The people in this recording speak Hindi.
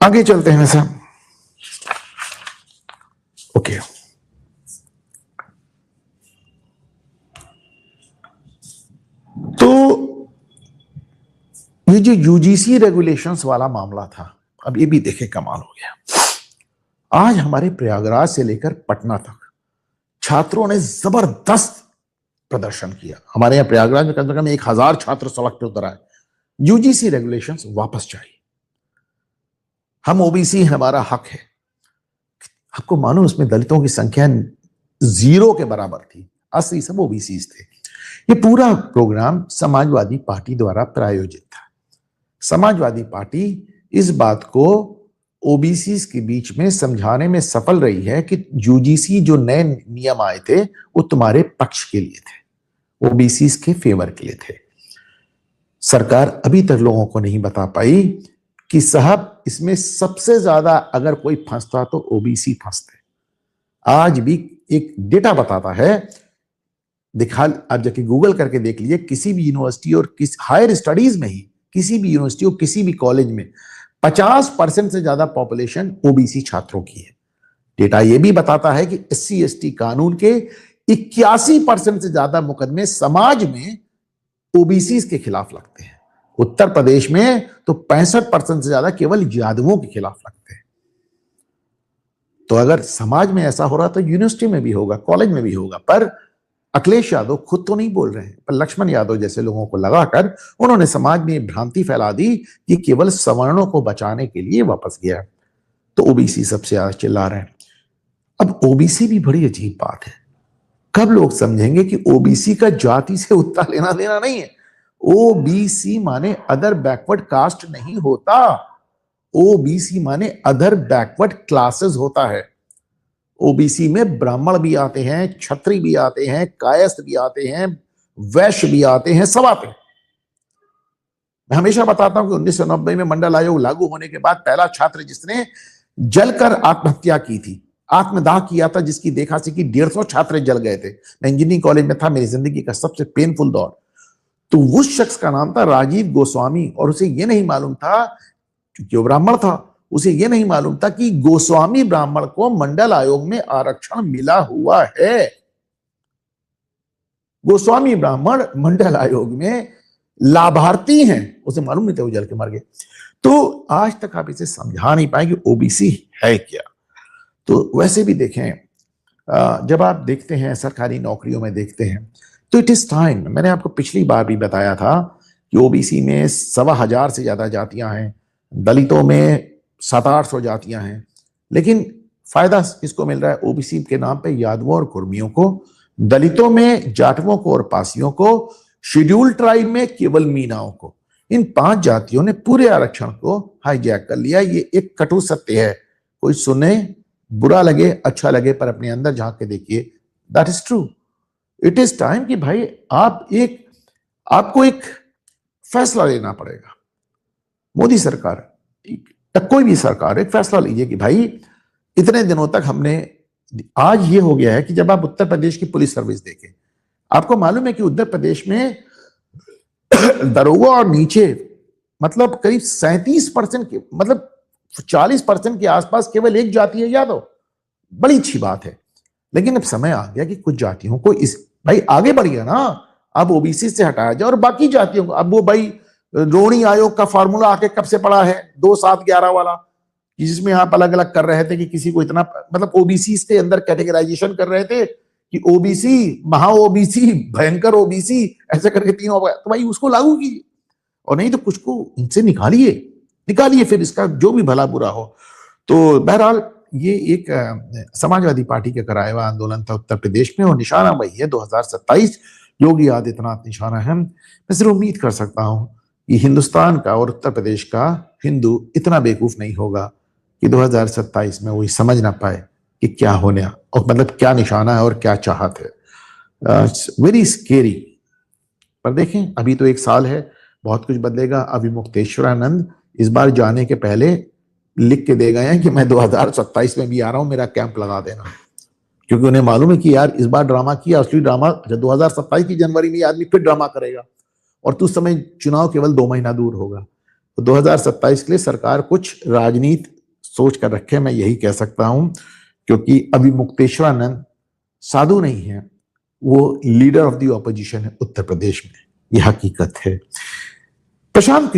आगे चलते हैं साहब। ओके, तो ये जो यूजीसी रेगुलेशंस वाला मामला था, अब ये भी देखे कमाल हो गया। आज हमारे प्रयागराज से लेकर पटना तक छात्रों ने जबरदस्त प्रदर्शन किया। हमारे यहाँ प्रयागराज में कम से कम 1000 छात्र सड़क पे उतर आए। यूजीसी रेगुलेशंस वापस चाहिए। हम ओबीसी, हमारा हक है। आपको मालूम उसमें दलितों की संख्या 0 के बराबर थी, 80 सब ओबीसी थे। ये पूरा प्रोग्राम समाजवादी पार्टी द्वारा प्रायोजित था। समाजवादी पार्टी इस बात को ओबीसी के बीच में समझाने में सफल रही है कि यूजीसी जो नए नियम आए थे वो तुम्हारे पक्ष के लिए थे, ओबीसी के फेवर के लिए थे। सरकार अभी तक लोगों को नहीं बता पाई कि साहब इसमें सबसे ज्यादा अगर कोई फंसता तो ओबीसी फंसते। आज भी एक डेटा बताता है, दिखा, आप जाके गूगल करके देख लीजिए, किसी भी यूनिवर्सिटी और हायर स्टडीज में ही किसी भी यूनिवर्सिटी और किसी भी कॉलेज में 50% से ज्यादा पॉपुलेशन ओबीसी छात्रों की है। डेटा यह भी बताता है कि एससी एसटी कानून के 81% से ज्यादा मुकदमे समाज में ओबीसी के खिलाफ लगते हैं। उत्तर प्रदेश में तो 65% से ज्यादा केवल यादवों के खिलाफ लगते हैं। तो अगर समाज में ऐसा हो रहा तो यूनिवर्सिटी में भी होगा, कॉलेज में भी होगा। पर अखिलेश यादव खुद तो नहीं बोल रहे हैं, पर लक्ष्मण यादव जैसे लोगों को लगाकर उन्होंने समाज में भ्रांति फैला दी कि केवल सवर्णों को बचाने के लिए वापस गया। तो ओबीसी सबसे ज्यादा चिल्ला रहे हैं। अब ओबीसी भी बड़ी अजीब बात है। कब लोग समझेंगे कि ओबीसी का जाति से उतना लेना देना नहीं है। ओबीसी माने अदर बैकवर्ड कास्ट नहीं होता। ओबीसी माने अदर बैकवर्ड क्लासेस होता है। ओबीसी में ब्राह्मण भी आते हैं, क्षत्रिय भी आते हैं, कायस्थ भी आते हैं, वैश्य भी आते हैं, सब आते हैं। मैं हमेशा बताता हूं कि 1990 में मंडल आयोग लागू होने के बाद पहला छात्र जिसने जलकर आत्महत्या की थी, आत्मदाह किया था, जिसकी देखा सी कि 150 छात्र जल गए थे। मैं इंजीनियरिंग कॉलेज में था, मेरी जिंदगी का सबसे पेनफुल दौर। तो उस शख्स का नाम था राजीव गोस्वामी, और उसे यह नहीं मालूम था, क्योंकि वो ब्राह्मण था, उसे यह नहीं मालूम था कि गोस्वामी ब्राह्मण को मंडल आयोग में आरक्षण मिला हुआ है। गोस्वामी ब्राह्मण मंडल आयोग में लाभार्थी हैं, उसे मालूम नहीं था, वो जल के मर गए। तो आज तक आप इसे समझा नहीं पाए कि ओबीसी है क्या। तो वैसे भी देखें, जब आप देखते हैं सरकारी नौकरियों में देखते हैं तो इट इज टाइम। मैंने आपको पिछली बार भी बताया था कि ओबीसी में 1,1500 से ज्यादा जातियां हैं, दलितों में 700-800 जातियां हैं, लेकिन फायदा किसको मिल रहा है? ओबीसी के नाम पे यादवों और कुर्मियों को, दलितों में जाटवों को और पासियों को, शेड्यूल ट्राइब में केवल मीनाओं को। इन 5 जातियों ने पूरे आरक्षण को हाईजैक कर लिया। ये एक कटु सत्य है, कोई सुने, बुरा लगे, अच्छा लगे, पर अपने अंदर झांक के देखिए, that is true. It is time कि भाई आपको एक फैसला लेना पड़ेगा। मोदी सरकार, कोई भी सरकार, एक फैसला लीजिए कि भाई इतने दिनों तक हमने, आज ये हो गया है कि जब आप उत्तर प्रदेश की पुलिस सर्विस देखें, आपको मालूम है कि उत्तर प्रदेश में दरोगा और नीचे मतलब करीब 37% के, मतलब 40% के आसपास केवल एक जाति है, यादव। बड़ी अच्छी बात है, लेकिन अब समय आ गया कि कुछ जातियों को इस, भाई आगे बढ़ गया ना, अब ओबीसी से हटाया जाए और बाकी जातियों को। अब वो भाई रोहिणी आयोग का फॉर्मूला आके कब से पड़ा है, 2-7-11 वाला, जिसमें आप अलग अलग कर रहे थे कि किसी को इतना, मतलब ओबीसी के अंदर कैटेगराइजेशन कर रहे थे कि ओबीसी, महा ओबीसी, भयंकर ओबीसी, ऐसे करके 3 हो गया। तो भाई उसको लागू कीजिए, और नहीं तो कुछ को इनसे निकालिए, फिर इसका जो भी भला बुरा हो। तो बहरहाल ये एक समाजवादी पार्टी का कराया हुआ आंदोलन था उत्तर प्रदेश में, और निशाना वही है 2027, योगी आदित्यनाथ निशाना है। मैं सिर्फ उम्मीद कर सकता हूं कि हिंदुस्तान का और उत्तर प्रदेश का हिंदू इतना बेवकूफ नहीं होगा कि 2027 में वही समझ ना पाए कि क्या होने, और मतलब क्या निशाना है और क्या चाहत है। Very scary. पर देखें, अभी तो 1 साल है, बहुत कुछ बदलेगा। अभिमुक्तेश्वरानंद इस बार जाने के पहले लिख के दे गए हैं कि मैं 2027 में भी आ रहा हूं, मेरा कैंप लगा देना, क्योंकि उन्हें मालूम है कि यार इस बार ड्रामा किया, असली ड्रामा 2027 की जनवरी में आदमी फिर ड्रामा करेगा, और तो उस समय चुनाव केवल 2 महीना दूर होगा। तो 2027 के लिए सरकार कुछ राजनीति सोच कर रखें, मैं यही कह सकता हूं, क्योंकि अभी मुक्तेश्वरानंद साधु नहीं है, वो लीडर ऑफ द ऑपोजिशन है उत्तर प्रदेश में, यह हकीकत है। प्रशांत